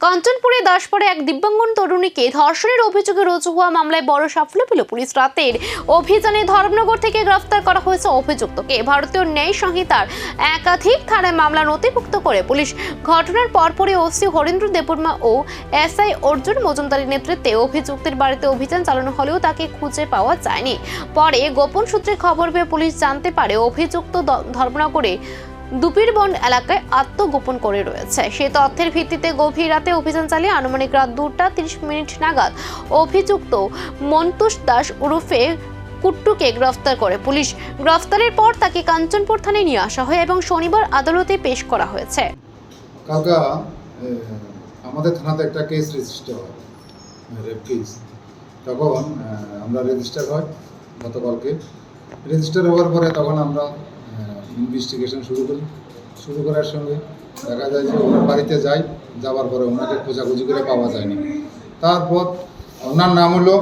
কাঞ্চনপুরে দাসপাড়ে এক দিব্যাঙ্গন তরুণীকে ধর্ষণের অভিযোগে রুজু হওয়া মামলায় বড় সাফল্য পেল পুলিশ। রাতের অভিযানে ধর্মনগর থেকে গ্রেফতার করা হয়েছে অভিযুক্তকে। ভারতীয় ন্যায় সংহিতার একাধিক ধারায় মামলা নথিভুক্ত করে পুলিশ। ঘটনার পরপরই ওসি হরেন্দ্র দেববর্মা ও এসআই অর্জুন মজুমদারের নেতৃত্বে অভিযুক্তের বাড়িতে অভিযান চালানো হলেও তাকে খুঁজে পাওয়া যায়নি। পরে গোপন সূত্রে খবর পেয়ে পুলিশ জানতে পারে অভিযুক্ত ধর্মনগরে দুপিরবন্ড এলাকায় আত্মগোপন করে রয়েছে। সেই তথ্যের ভিত্তিতে গভীর রাতে অভিযান চালিয়ে আনুমানিক রাত 2:30 নাগাদ অভিযুক্ত মন্তুষ দাস ওরফে কুট্টুকে গ্রেফতার করে পুলিশ। গ্রেফতারের পর তাকে কাঞ্চনপুর থানায় নিয়ে আসা হয় এবং শনিবার আদালতে পেশ করা হয়েছে। কালকে আমাদের থানাতে একটা কেস রেজিস্টার হয়, রেপ কেস। তখন আমরা রেজিস্টার হয় গতকালকে। রেজিস্টার হওয়ার পরে তখন আমরা ইনভেস্টিগেশন শুরু করার সঙ্গে দেখা যায় যে ওনার বাড়িতে যাওয়ার পরে ওনাকে খোঁজাখুঁজি করে পাওয়া যায়নি। তারপর ওনার নাম হলো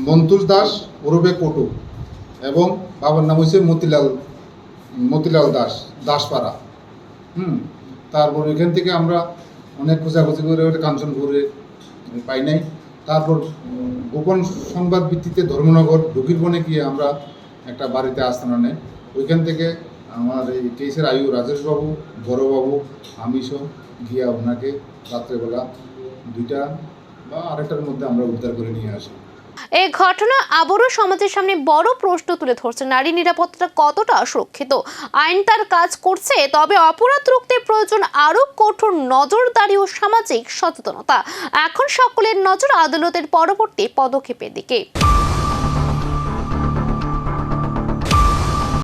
মন্তুষ দাস ওরফে কটু এবং বাবার নাম হচ্ছে মতিলাল দাস, দাসপাড়া। তারপর এখান থেকে আমরা অনেক খোঁজাখুঁজি করে কাঞ্চনপুরে পাই নাই। তারপর গোপন সংবাদ ভিত্তিতে ধর্মনগর ঢুকিরবনে গিয়ে আমরা একটা বাড়িতে আস্তানা নেই। ওইখান থেকে আমার এই কেসের আয়ু রাজেশবাবু, বড়বাবু, আমিসহ গিয়া ওনাকে রাত্রেবেলা 2টা বা 2:30টার মধ্যে আমরা উদ্ধার করে নিয়ে আসি। এই ঘটনা আবারও সমাজের সামনে বড় প্রশ্ন তুলে ধরছে। নারী নিরাপত্তা কতটা সুরক্ষিত? আইন তার কাজ করছে, তবে অপরাধ রুখতে প্রয়োজন আরো কঠোর নজরদারি ও সামাজিক সচেতনতা। এখন সকলের নজর আদালতের পরবর্তী পদক্ষেপের দিকে।